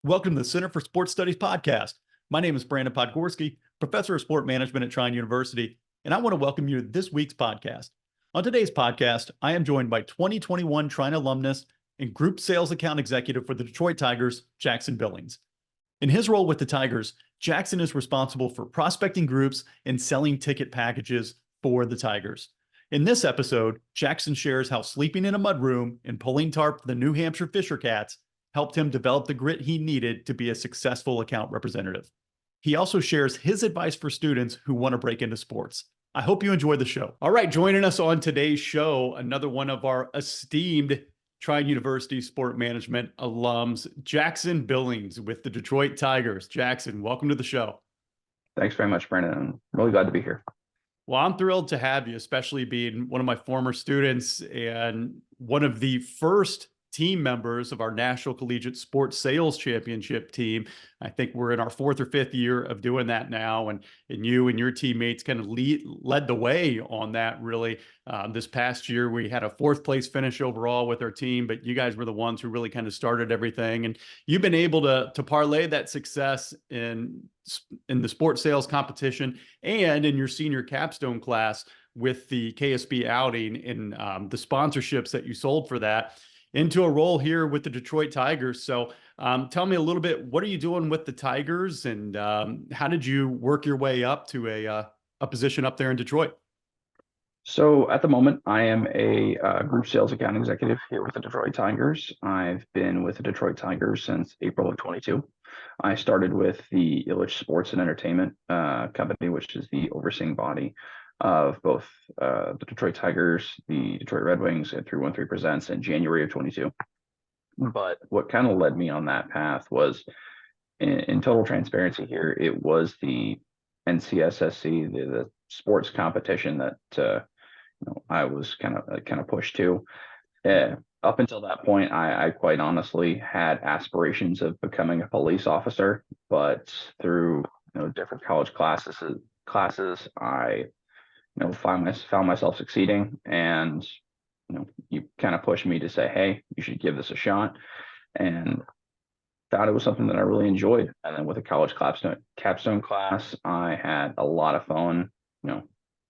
Welcome to the Center for Sports Studies podcast. My name is Brandon Podgorski, professor of sport management at Trine University, and I want to welcome you to this week's podcast. On today's podcast, I am joined by 2021 Trine alumnus and group sales account executive for the Detroit Tigers, Jackson Billings. In his role with the Tigers, Jackson is responsible for prospecting groups and selling ticket packages for the Tigers. In this episode, Jackson shares how sleeping in a mudroom and pulling tarp for the New Hampshire Fisher Cats helped him develop the grit he needed to be a successful account representative. He also shares his advice for students who want to break into sports. I hope you enjoy the show. All right, joining us on today's show, another one of our esteemed Trine University sport management alums, Jackson Billings with the Detroit Tigers. Jackson, welcome to the show. Thanks very much, Brandon. I'm really glad to be here. Well, I'm thrilled to have you, especially being one of my former students and one of the first team members of our National Collegiate Sports Sales Championship team. I think we're in our fourth or fifth year of doing that now, and you and your teammates kind of led the way on that, really. This past year, we had a fourth place finish overall with our team, but you guys were the ones who really kind of started everything, and you've been able to parlay that success in the sports sales competition and in your senior capstone class with the KSB outing and the sponsorships that you sold for that into a role here with the Detroit Tigers. So tell me a little bit, what are you doing with the Tigers, and how did you work your way up to a position up there in Detroit? So at the moment, I am a group sales account executive here with the Detroit Tigers. I've been with the Detroit Tigers since April of 22. I started with the Illich Sports and Entertainment company, which is the overseeing body of both the Detroit Tigers, the Detroit Red Wings, and 313 Presents in January of 22. But what kind of led me on that path was, in total transparency here, it was the NCSSC, the sports competition that I was kind of pushed to. Up until that point, I quite honestly had aspirations of becoming a police officer, but through different college classes, I found myself succeeding, and you kind of pushed me to say, hey, you should give this a shot, and found it was something that I really enjoyed. And then with a college capstone class, I had a lot of fun,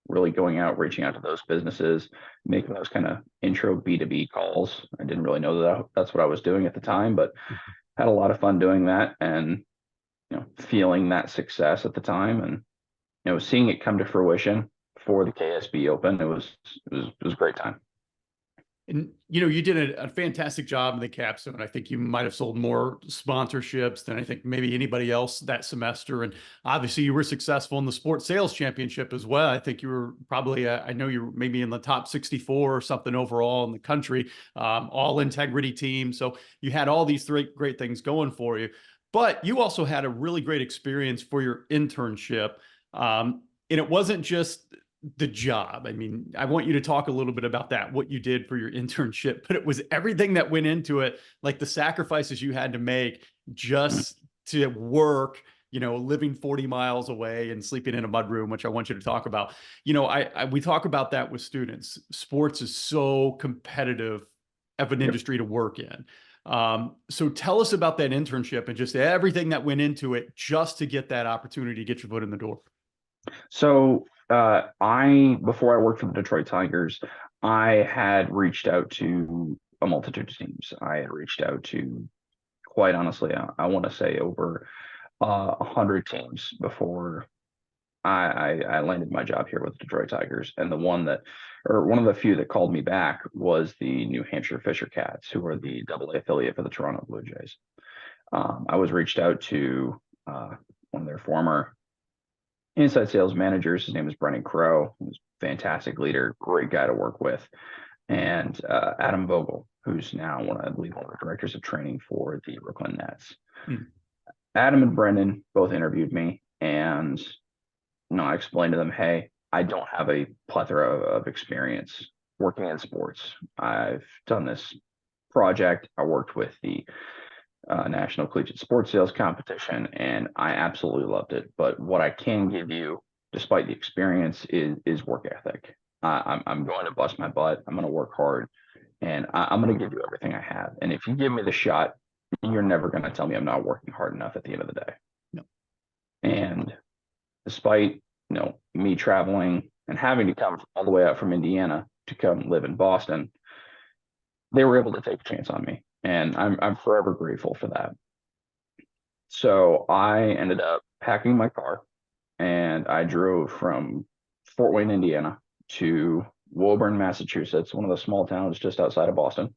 really going out, reaching out to those businesses, making those kind of intro B2B calls. I didn't really know that's what I was doing at the time, but had a lot of fun doing that, and feeling that success at the time, and seeing it come to fruition for the KSB Open. It was a great time. And, you did a fantastic job in the capstone. I think you might have sold more sponsorships than I think maybe anybody else that semester. And obviously you were successful in the sports sales championship as well. I think you were probably, I know you were maybe in the top 64 or something overall in the country, all integrity team. So you had all these great things going for you, but you also had a really great experience for your internship. And it wasn't just the job. I mean, I want you to talk a little bit about that, what you did for your internship, but it was everything that went into it, like the sacrifices you had to make just to work, living 40 miles away and sleeping in a mudroom, which I want you to talk about. We talk about that with students. Sports is so competitive of an industry to work in. So tell us about that internship and just everything that went into it just to get that opportunity to get your foot in the door. So before I worked for the Detroit Tigers, I had reached out to a multitude of teams. I had reached out to, quite honestly, I want to say over 100 teams before I landed my job here with the Detroit Tigers. And one of the few that called me back was the New Hampshire Fisher Cats, who are the AA affiliate for the Toronto Blue Jays. I was reached out to one of their former inside sales managers. His name is Brennan Crow. He was a fantastic leader, great guy to work with. And Adam Vogel, who's now one of the directors of training for the Brooklyn Nets. Adam and Brennan both interviewed me, and I explained to them, hey, I don't have a plethora of experience working in sports. I've done this project. I worked with the National Collegiate Sports Sales Competition, and I absolutely loved it. But what I can give you, despite the experience, is work ethic. I'm going to bust my butt. I'm going to work hard, and I'm going to give you everything I have. And if you give me the shot you're never going to tell me I'm not working hard enough at the end of the day. No. And despite, me traveling and having to come all the way out from Indiana to come live in Boston, they were able to take a chance on me. And I'm forever grateful for that. So I ended up packing my car and I drove from Fort Wayne, Indiana to Woburn, Massachusetts, one of the small towns just outside of Boston.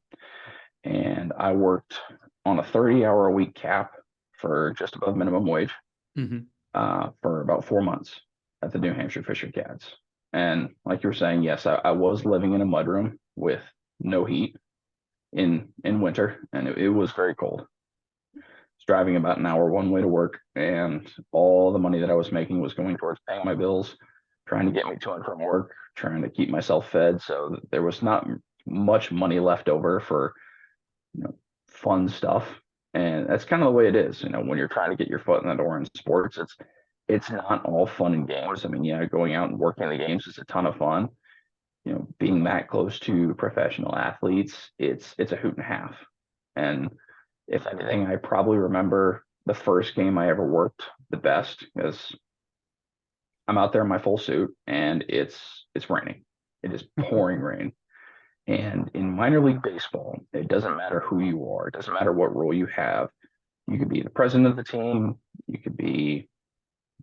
And I worked on a 30-hour-a-week cap for just above minimum wage for about 4 months at the New Hampshire Fisher Cats. And like you were saying, yes, I was living in a mudroom with no heat in winter, and it was very cold. Driving about an hour one way to work, and all the money that I was making was going towards paying my bills, trying to get me to and from work, trying to keep myself fed. So there was not much money left over for fun stuff. And that's kind of the way it is, when you're trying to get your foot in the door in sports. It's not all fun and games. I mean, yeah, going out and working the games is a ton of fun. Being that close to professional athletes, it's a hoot and a half. And if anything, I probably remember the first game I ever worked the best, because I'm out there in my full suit and it's raining. It is pouring rain. And in minor league baseball, it doesn't matter who you are. It doesn't matter what role you have. You could be the president of the team. You could be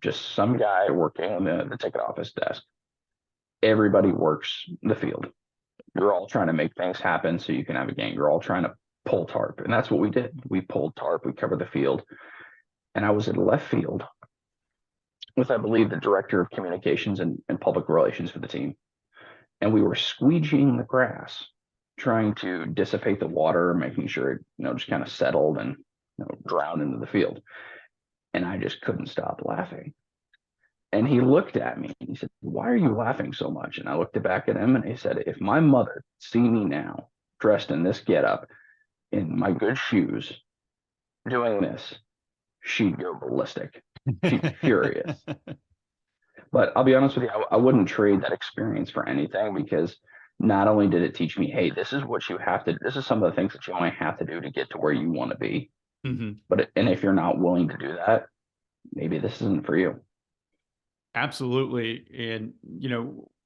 just some guy working on the ticket office desk. Everybody works the field. You're all trying to make things happen so you can have a game. You're all trying to pull tarp. And that's what we did. We pulled tarp, we covered the field. And I was in left field with, I believe, the director of communications and public relations for the team. And we were squeegeeing the grass, trying to dissipate the water, making sure it, just kind of settled and drowned into the field. And I just couldn't stop laughing. And he looked at me and he said, "Why are you laughing so much?" And I looked back at him and he said, "If my mother see me now dressed in this getup, in my good shoes, doing this, she'd go ballistic. She'd be furious." But I'll be honest with you, I wouldn't trade that experience for anything, because not only did it teach me, hey, this is what you have to, this is some of the things that you might have to do to get to where you want to be. But and if you're not willing to do that, maybe this isn't for you. Absolutely. And,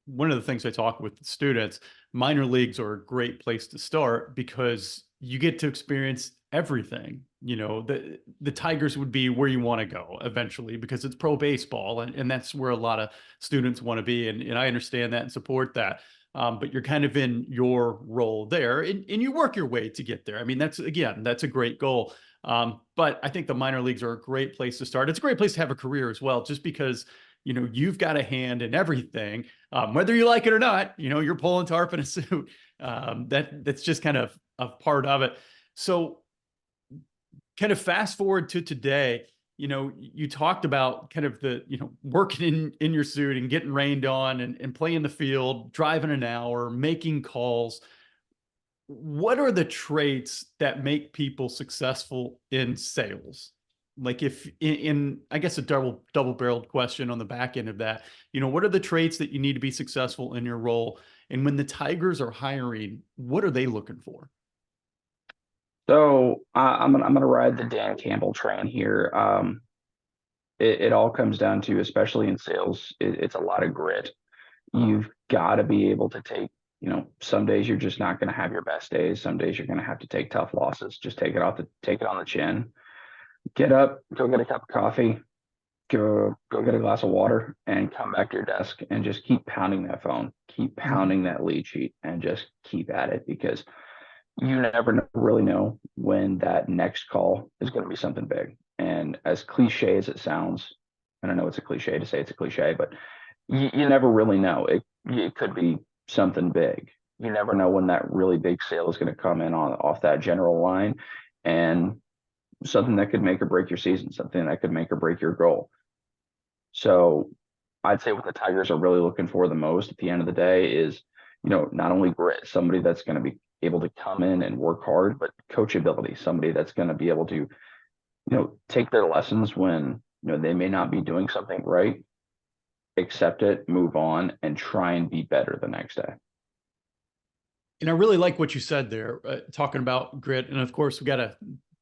one of the things I talk with students, minor leagues are a great place to start because you get to experience everything. The Tigers would be where you want to go eventually because it's pro baseball, and that's where a lot of students want to be. And I understand that and support that. But you're kind of in your role there, and you work your way to get there. I mean, that's a great goal. But I think the minor leagues are a great place to start. It's a great place to have a career as well, just because you've got a hand in everything, whether you like it or not. You're pulling tarp in a suit. That's just kind of a part of it. So kind of fast forward to today, you talked about kind of the, working in your suit and getting rained on and playing the field, driving an hour, making calls. What are the traits that make people successful in sales? Like, if in I guess a double-barreled question on the back end of that, what are the traits that you need to be successful in your role? And when the Tigers are hiring, what are they looking for? So I'm gonna ride the Dan Campbell train here. It all comes down to, especially in sales, it's a lot of grit. You've got to be able to take, some days you're just not going to have your best days. Some days you're going to have to take tough losses. Just take it on the chin. Get up, go get a cup of coffee, go get a glass of water, and come back to your desk and just keep pounding that phone, keep pounding that lead sheet, and just keep at it, because you never really know when that next call is going to be something big. And as cliche as it sounds, and I know it's a cliche to say it's a cliche, but you never really know. It could be something big. You never know when that really big sale is going to come in off that general line, and something that could make or break your season, something that could make or break your goal. So I'd say what the Tigers are really looking for the most at the end of the day is, not only grit, somebody that's going to be able to come in and work hard, but coachability, somebody that's going to be able to, take their lessons when, they may not be doing something right, accept it, move on, and try and be better the next day. And I really like what you said there, talking about grit. And of course, we got to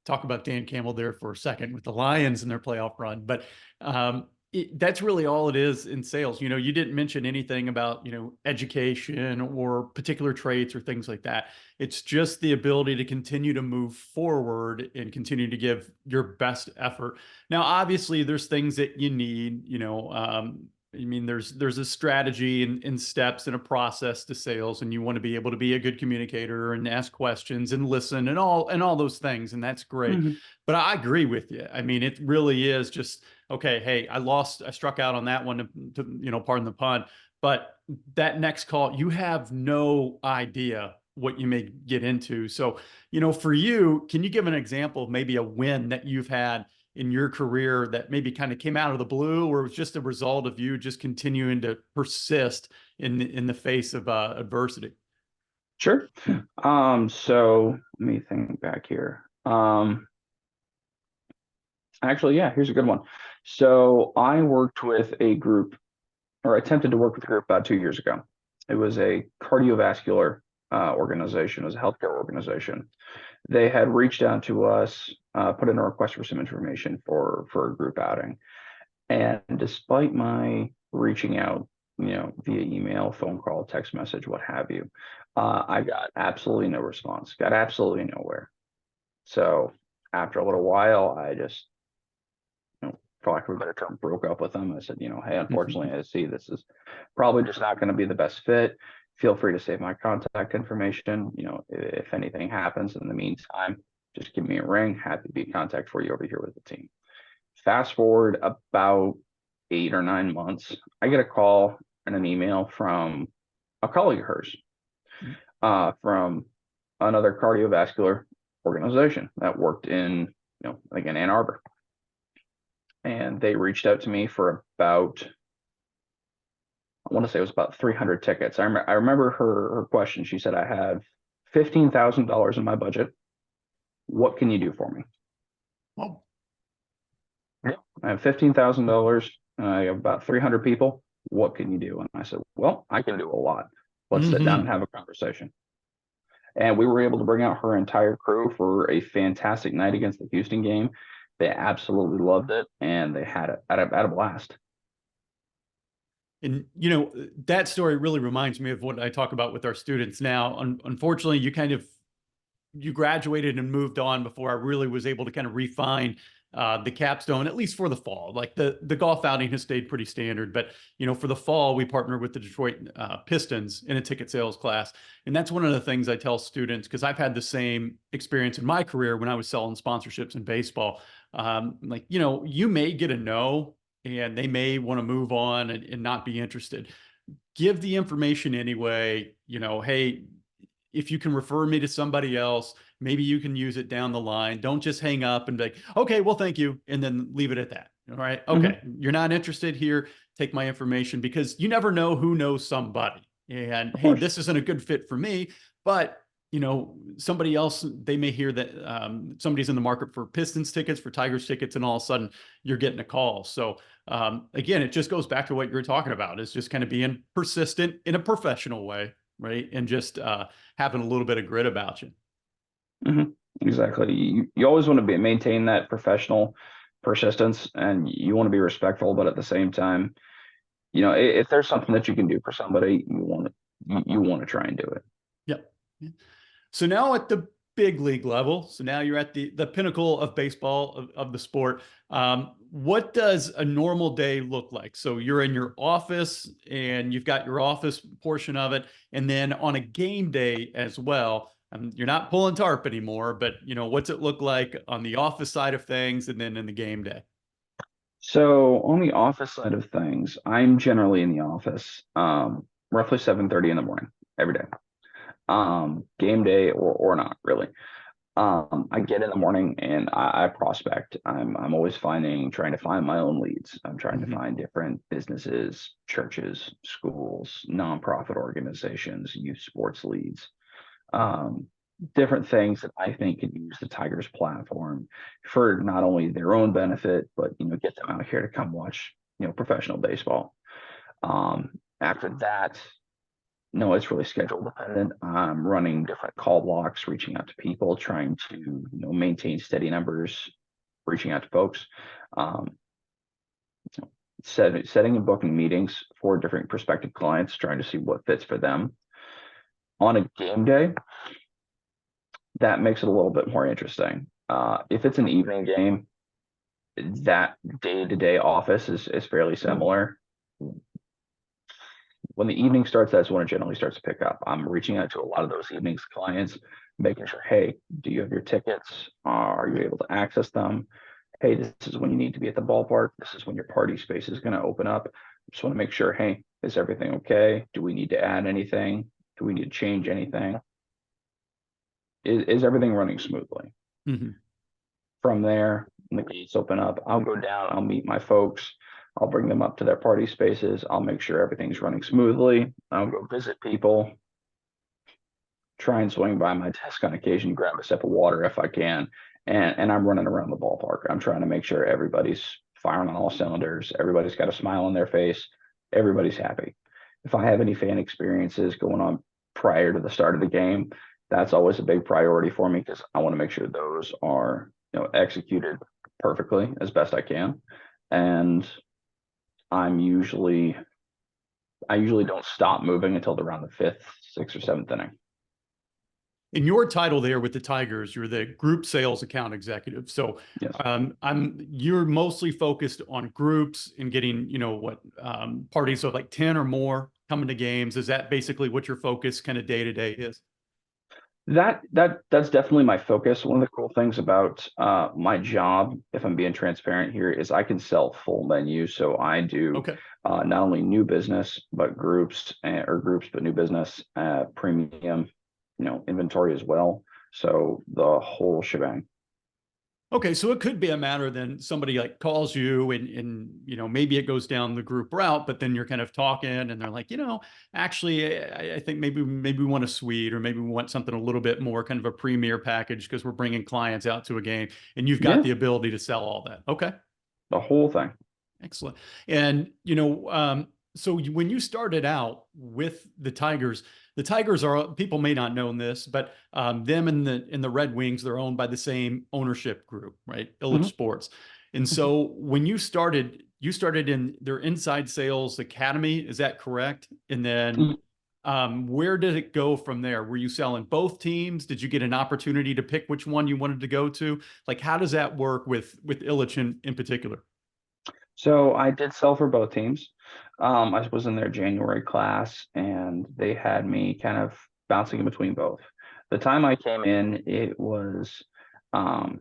talk about Dan Campbell there for a second with the Lions and their playoff run, but that's really all it is in sales. You know, you didn't mention anything about, you know, education or particular traits or things like that. It's just the ability to continue to move forward and continue to give your best effort. Now, obviously, there's things that you need, you know, I mean, there's a strategy and steps and a process to sales, and you want to be able to be a good communicator and ask questions and listen and all those things, and that's great. Mhm. But I agree with you. I mean, it really is just okay. Hey, I struck out on that one you know, pardon the pun. But that next call, you have no idea what you may get into. So, you know, for you, can you give an example of maybe a win that you've had in your career that maybe kind of came out of the blue, or it was just a result of you just continuing to persist in the face of adversity? Sure. So let me think back here. Actually, yeah, here's a good one. So I worked with a group, or attempted to work with a group about 2 years ago. It was a cardiovascular organization, it was a healthcare organization. They had reached out to us, put in a request for some information for a group outing. And despite my reaching out, you know, via email, phone call, text message, what have you, I got absolutely no response, got absolutely nowhere. So after a little while, I just, you know, for lack of a better term, broke up with them. I said, you know, hey, unfortunately, I see this is probably just not going to be the best fit. Feel free to save my contact information. You know, if anything happens in the meantime, just give me a ring. Happy to be in contact for you over here with the team. Fast forward about 8 or 9 months, I get a call and an email from a colleague of hers, from another cardiovascular organization that worked in, you know, like in Ann Arbor. And they reached out to me for about, I want to say it was about 300 tickets. I remember her question. She said, I have $15,000 in my budget. What can you do for me? Well, I have $15,000. I have about 300 people. What can you do? And I said, well, I can do a lot. Let's sit down and have a conversation. And we were able to bring out her entire crew for a fantastic night against the Houston game. They absolutely loved it, and they had a blast. And, you know, that story really reminds me of what I talk about with our students now. Unfortunately, you graduated and moved on before I really was able to kind of refine the capstone, at least for the fall. Like the golf outing has stayed pretty standard, but you know, for the fall, we partnered with the Detroit Pistons in a ticket sales class. And that's one of the things I tell students, because I've had the same experience in my career when I was selling sponsorships in baseball. Like, you know, you may get a no, and they may want to move on and not be interested. Give the information anyway, you know, hey, if you can refer me to somebody else, maybe you can use it down the line. Don't just hang up and be like, okay, well, thank you, and then leave it at that. All right. Okay. You're not interested here. Take my information, because you never know who knows somebody. And Of hey, course. this isn't a good fit for me, but you know, somebody else, they may hear that somebody's in the market for Pistons tickets, for Tigers tickets, and all of a sudden you're getting a call. So again, it just goes back to what you were talking about, is just kind of being persistent in a professional way, right? And just having a little bit of grit about you. Exactly. You always want to maintain that professional persistence, and you want to be respectful, but at the same time, you know, if there's something that you can do for somebody, you want to try and do it. Yep. So now at the big league level, so now you're at the pinnacle of baseball, of the sport. What does a normal day look like? So you're in your office and you've got your office portion of it, and then on a game day as well. You're not pulling tarp anymore, but you know, what's it look like on the office side of things, and then in the game day? So on the office side of things, I'm generally in the office roughly 7:30 in the morning every day. Game day or not really. I get in the morning and I prospect. I'm always trying to find my own leads. I'm trying to find different businesses, churches, schools, nonprofit organizations, youth sports leads, different things that I think could use the Tigers platform for not only their own benefit, but you know, get them out here to come watch, you know, professional baseball. After that, No, it's really schedule dependent. I'm running different call blocks, reaching out to people, trying to, maintain steady numbers, reaching out to folks, um, setting and booking meetings for different prospective clients, trying to see what fits for them. On a game day, that makes it a little bit more interesting. If it's an evening game, that day-to-day office is fairly similar. When the evening starts, that's when it generally starts to pick up. I'm reaching out to a lot of those evenings clients, making sure, hey, do you have your tickets? Are you able to access them? Hey, this is when you need to be at the ballpark. This is when your party space is going to open up. Just want to make sure, hey, is everything okay? Do we need to add anything? Do we need to change anything? Is everything running smoothly? Mm-hmm. From there, when the gates open up, I'll go down, I'll meet my folks, I'll bring them up to their party spaces, I'll make sure everything's running smoothly, I'll go visit people, try and swing by my desk on occasion, grab a sip of water if I can, and I'm running around the ballpark. I'm trying to make sure everybody's firing on all cylinders, everybody's got a smile on their face, everybody's happy. If I have any fan experiences going on prior to the start of the game, that's always a big priority for me because I want to make sure those are executed perfectly as best I can. And I usually don't stop moving until around the fifth, sixth, or seventh inning. In your title there with the Tigers, you're the group sales account executive. So Yes. You're mostly focused on groups and getting, parties of like 10 or more coming to games. Is that basically what your focus kind of day to day is? That's definitely my focus. One of the cool things about my job, if I'm being transparent here, is I can sell full menus. So I do Okay. Not only new business, but groups but new business, premium, inventory as well. So the whole shebang. Okay, so it could be a matter then somebody like calls you and maybe it goes down the group route, but then you're kind of talking and they're like, actually I think maybe we want a suite or maybe we want something a little bit more kind of a premier package because we're bringing clients out to a game and you've got Yeah, the ability to sell all that. Okay. the whole thing. Excellent. And, so when you started out with the Tigers are, people may not know this, but them and the Red Wings, they're owned by the same ownership group, right? Illich Mhm. Sports. And so when you started in their inside sales academy, is that correct? And then where did it go from there? Were you selling both teams? Did you get an opportunity to pick which one you wanted to go to? Like, how does that work with Illich in particular? So I did sell for both teams. I was in their January class, and they had me kind of bouncing in between both. The time I came in, um,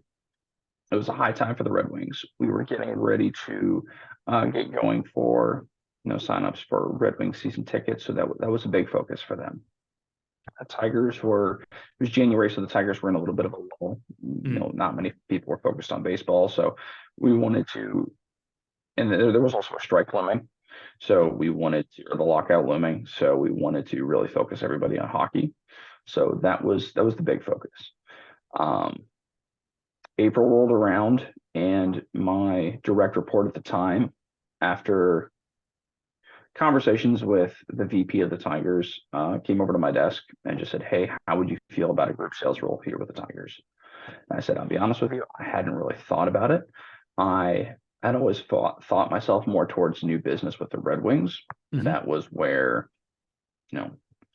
it was a high time for the Red Wings. We were getting ready to get going for signups for Red Wings season tickets, so that was a big focus for them. The Tigers were it was January, so the Tigers were in a little bit of a lull. Not many people were focused on baseball, so we wanted to and there was also a strike looming. So we wanted to, or the lockout looming. So we wanted to really focus everybody on hockey. So that was the big focus. Um, April rolled around, and my direct report at the time, after conversations with the VP of the Tigers, came over to my desk and just said, "Hey, how would you feel about a group sales role here with the Tigers?" And I said, "I'll be honest with you, I hadn't really thought about it. I had always thought myself more towards new business with the Red Wings. Mhm. That was where,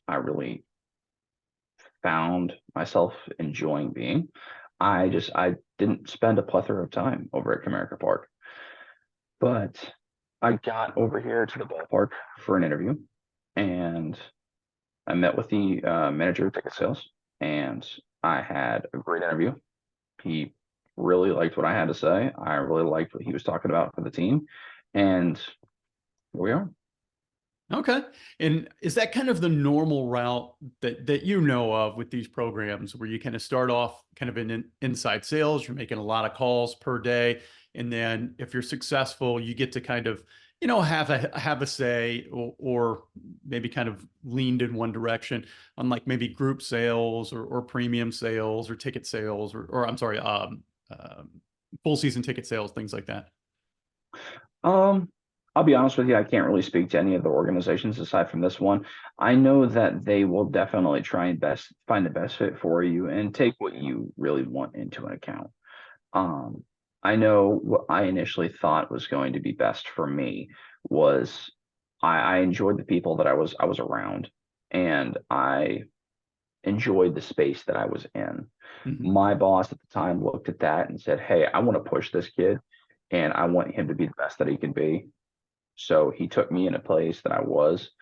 I really found myself enjoying being. I didn't spend a plethora of time over at Comerica Park, but I got over here to the ballpark for an interview, and I met with the manager of ticket sales, and I had a great interview. He really liked what I had to say. I really liked what he was talking about for the team. And here we are. Okay. And is that kind of the normal route that you know of with these programs where you kind of start off kind of in inside sales, you're making a lot of calls per day, and then if you're successful, you get to kind of, have a say or maybe kind of leaned in one direction on like maybe group sales or premium sales or ticket sales or I'm sorry, full season ticket sales, things like that. Um, I'll be honest with you, I can't really speak to any of the organizations aside from this one. I know that they will definitely try and find the best fit for you and take what you really want into an account. Um, I know what I initially thought was going to be best for me was I enjoyed the people that I was around, and I enjoyed the space that I was in. Mhm. My boss at the time looked at that and said, "Hey, I want to push this kid, and I want him to be the best that he can be." So he took me in a place that I was,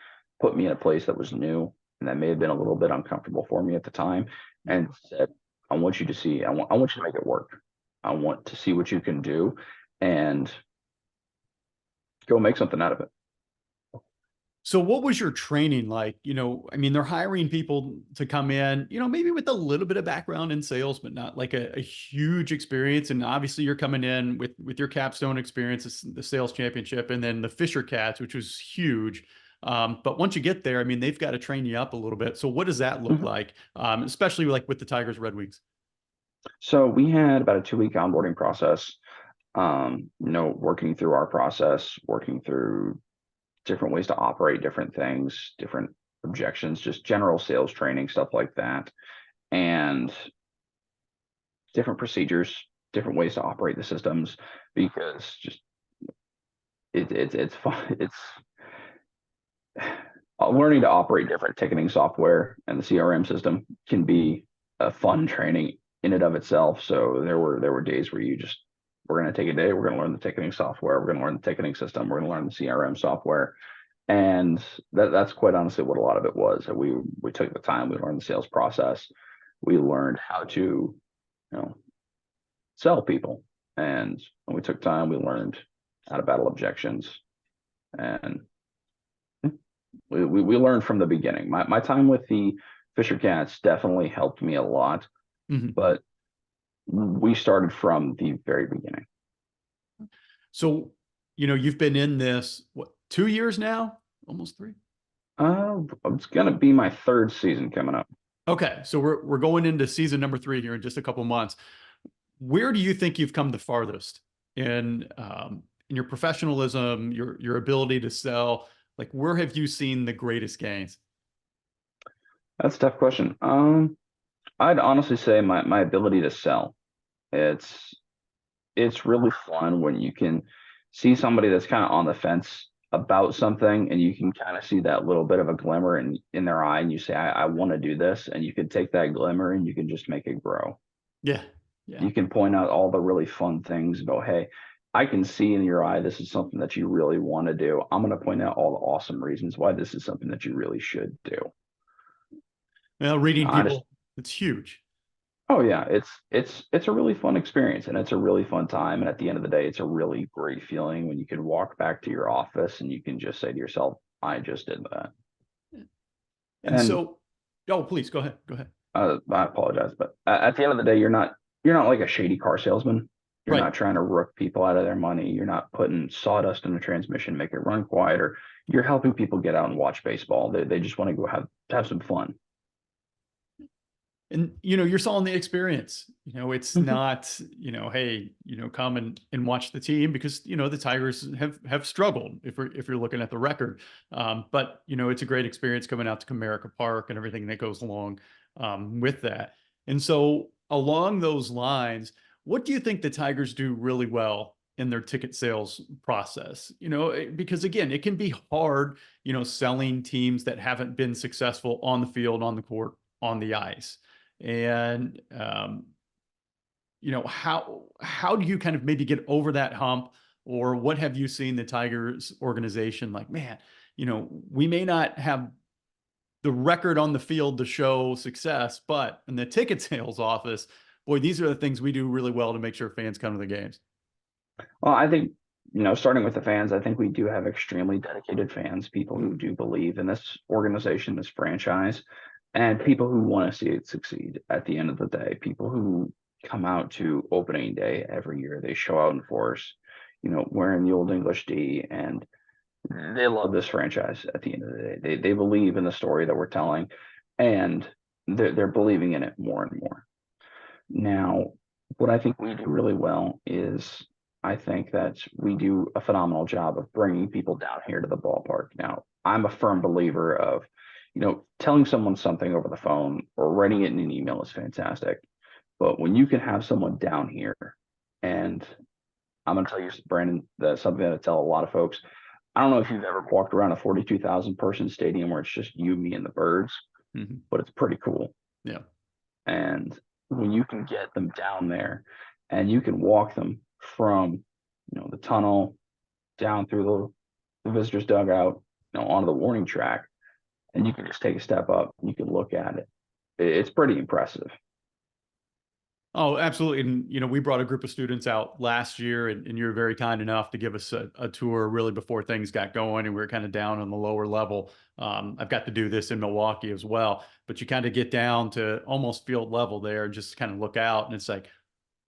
put me in a place that was new, and that may have been a little bit uncomfortable for me at the time, and said, "I want you to see, I want you to make it work. I want to see what you can do and go make something out of it." So what was your training like? I mean, they're hiring people to come in, maybe with a little bit of background in sales, but not like a huge experience. And obviously you're coming in with your capstone experience, the sales championship, and then the Fisher Cats, which was huge. But once you get there, I mean, they've got to train you up a little bit. So what does that look Mhm. like? Especially like with the Tigers Red Wings. So we had about a 2 week onboarding process, working through our process, working through different ways to operate different things, different objections, just general sales training, stuff like that, and different procedures, different ways to operate the systems, because just it's fun. It's learning to operate different ticketing software and the CRM system can be a fun training in and of itself. So there were days where you just, we're going to take a day, we're going to learn the ticketing software, we're going to learn the ticketing system, we're going to learn the CRM software. And that's quite honestly what a lot of it was. We took the time, we learned the sales process, we learned how to, sell people. And when we took time, we learned how to battle objections, and we learned from the beginning. My time with the Fisher Cats definitely helped me a lot, Mhm. but we started from the very beginning. So, you've been in this, what, 2 years now? Almost three? It's gonna be my third season coming up. Okay, so we're going into season number 3 here in just a couple months. Where do you think you've come the farthest in your professionalism, your ability to sell? Like, where have you seen the greatest gains? That's a tough question. I'd honestly say my ability to sell. It's it's really fun when you can see somebody that's kind of on the fence about something, and you can kind of see that little bit of a glimmer in their eye, and you say, I want to do this, and you can take that glimmer and you can just make it grow. Yeah, yeah. You can point out all the really fun things and go, hey, I can see in your eye this is something that you really want to do. I'm going to point out all the awesome reasons why this is something that you really should do. Well, reading I just people, it's huge. Oh yeah, it's a really fun experience, and it's a really fun time. And at the end of the day, it's a really great feeling when you can walk back to your office and you can just say to yourself, I just did that. And And so, oh, please go ahead. Go ahead. I apologize, but at the end of the day, you're not like a shady car salesman. You're Right. not trying to rook people out of their money. You're not putting sawdust in the transmission, make it run quieter. You're helping people get out and watch baseball. They just want to go have some fun. And you're selling the experience. It's Mhm. not, hey, come and watch the team, because the Tigers have struggled if you're looking at the record. But it's a great experience coming out to Comerica Park and everything that goes along with that. And so along those lines, what do you think the Tigers do really well in their ticket sales process? Because again, it can be hard, selling teams that haven't been successful on the field, on the court, on the ice. And how do you kind of maybe get over that hump, or what have you seen the Tigers organization like, man, we may not have the record on the field to show success, but in the ticket sales office, boy, these are the things we do really well to make sure fans come to the games. Well, I think, starting with the fans, I think we do have extremely dedicated fans, people who do believe in this organization, this franchise, and people who want to see it succeed at the end of the day. People who come out to opening day every year. They show out in force, wearing the old English D, and they love this franchise at the end of the day. They believe in the story that we're telling, and they're believing in it more and more. Now, what I think we do really well is I think that we do a phenomenal job of bringing people down here to the ballpark. Now, I'm a firm believer of, telling someone something over the phone or writing it in an email is fantastic. But when you can have someone down here, and I'm going to tell you, Brandon, that's something that I tell a lot of folks. I don't know if you've ever walked around a 42,000 person stadium where it's just you, me, and the birds, but it's pretty cool. Yeah. And when you can get them down there and you can walk them from, the tunnel down through the visitor's dugout, onto the warning track, and you can just take a step up, and you can look at it. It's pretty impressive. Oh, absolutely. And, we brought a group of students out last year and you were very kind enough to give us a tour really before things got going and we were kind of down on the lower level. I've got to do this in Milwaukee as well, but you kind of get down to almost field level there and just kind of look out and it's like,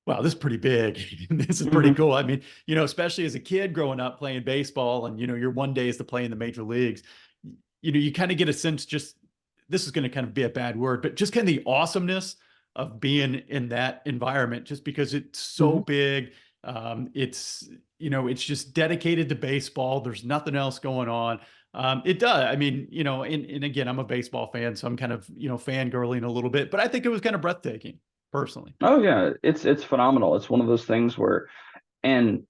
wow, this is pretty big. This is pretty cool. I mean, especially as a kid growing up playing baseball and, your one day is to play in the major leagues, you kind of get a sense just, this is going to kind of be a bad word, but just kind of the awesomeness of being in that environment, just because it's so big. It's just dedicated to baseball. There's nothing else going on. It does. I mean, and again, I'm a baseball fan, so I'm kind of, fangirling a little bit, but I think it was kind of breathtaking personally. Oh yeah, it's phenomenal. It's one of those things where, and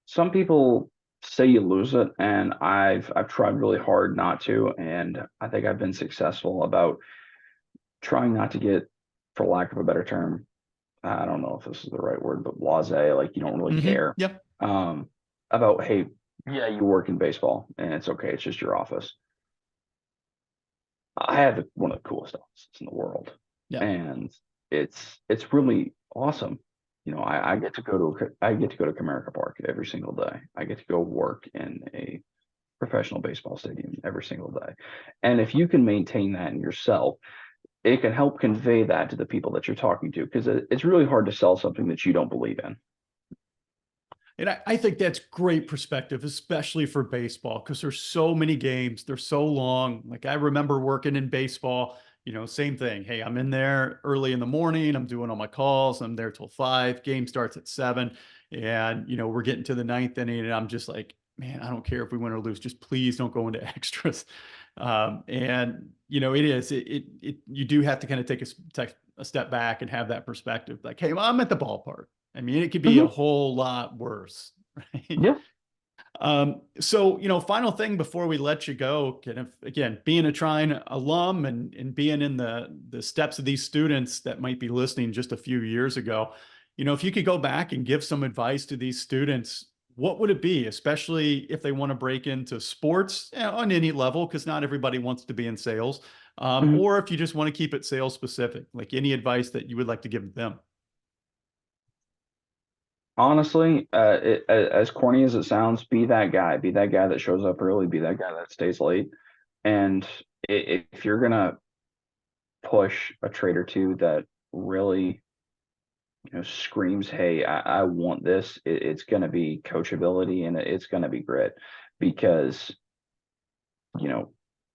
some people say you lose it, and I've tried really hard not to, and I think I've been successful about trying not to get, for lack of a better term, I don't know if this is the right word, but blasé, like you don't really care. Yep. About, hey, yeah, you work in baseball and it's okay, it's just your office. I have one of the coolest offices in the world. Yeah. And it's really awesome. I get to go to Comerica Park every single day. I get to go work in a professional baseball stadium every single day. And if you can maintain that in yourself, it can help convey that to the people that you're talking to, because it's really hard to sell something that you don't believe in. And I think that's great perspective, especially for baseball, because there's so many games. They're so long. Like I remember working in baseball, same thing. Hey, I'm in there early in the morning. I'm doing all my calls. I'm there till 5. Game starts at 7. And, we're getting to the 9th inning and I'm just like, man, I don't care if we win or lose. Just please don't go into extras. And, you do have to kind of take a step back and have that perspective. Like, hey, well, I'm at the ballpark. I mean, it could be a whole lot worse, right? Yeah. So, final thing before we let you go, kind of, again, being a Trine alum and being in the steps of these students that might be listening just a few years ago, if you could go back and give some advice to these students, what would it be, especially if they want to break into sports on any level, because not everybody wants to be in sales, or if you just want to keep it sales specific, like any advice that you would like to give them? Honestly, as corny as it sounds, be that guy. Be that guy that shows up early. Be that guy that stays late. And if you're gonna push a trade or two that really, screams, "Hey, I want this," it's gonna be coachability and it's gonna be grit, because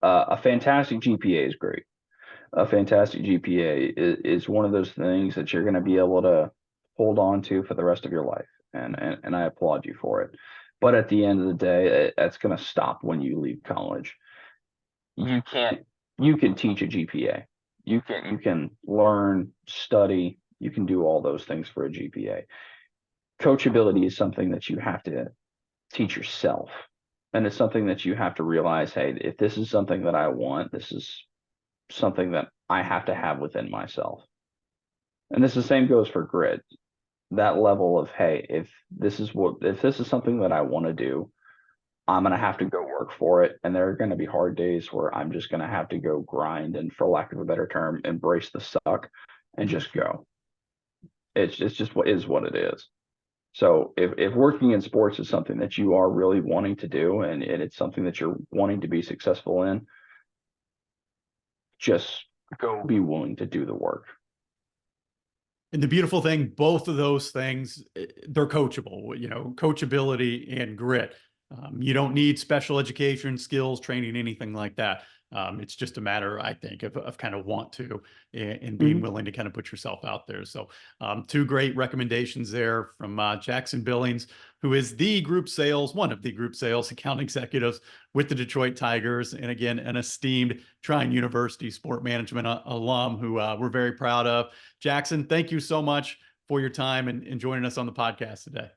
a fantastic GPA is great. A fantastic GPA is one of those things that you're going to be able to hold on to for the rest of your life. And I applaud you for it. But at the end of the day, that's going to stop when you leave college. You can teach a GPA. You can learn, study, you can do all those things for a GPA. Coachability is something that you have to teach yourself. And it's something that you have to realize, hey, if this is something that I want, this is something that I have to have within myself. And the same goes for grit. That level of, hey, if this is something that I want to do, I'm going to have to go work for it. And there are going to be hard days where I'm just going to have to go grind and, for lack of a better term, embrace the suck and just go. It's just what it is. So if working in sports is something that you are really wanting to do, and it's something that you're wanting to be successful in, just go be willing to do the work. And the beautiful thing, both of those things, they're coachable, coachability and grit. You don't need special education, skills, training, anything like that. It's just a matter, I think, of kind of want to and being willing to kind of put yourself out there. So two great recommendations there from Jackson Billings, who is one of the group sales account executives with the Detroit Tigers. And again, an esteemed Trine University sport management alum who we're very proud of. Jackson, thank you so much for your time and joining us on the podcast today.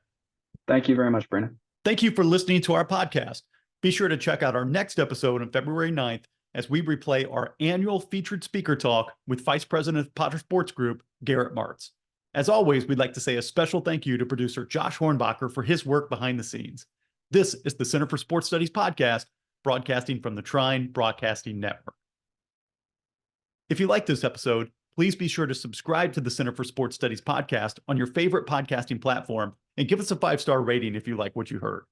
Thank you very much, Brandon. Thank you for listening to our podcast. Be sure to check out our next episode on February 9th as we replay our annual featured speaker talk with Vice President of Potter Sports Group, Garrett Martz. As always, we'd like to say a special thank you to producer Josh Hornbacher for his work behind the scenes. This is the Center for Sports Studies podcast, broadcasting from the Trine Broadcasting Network. If you like this episode, please be sure to subscribe to the Center for Sports Studies podcast on your favorite podcasting platform and give us a 5-star rating if you like what you heard.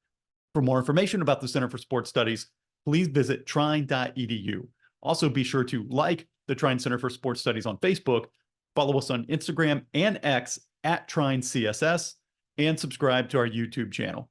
For more information about the Center for Sports Studies, please visit trine.edu. Also, be sure to like the Trine Center for Sports Studies on Facebook, follow us on Instagram and X at Trine CSS, and subscribe to our YouTube channel.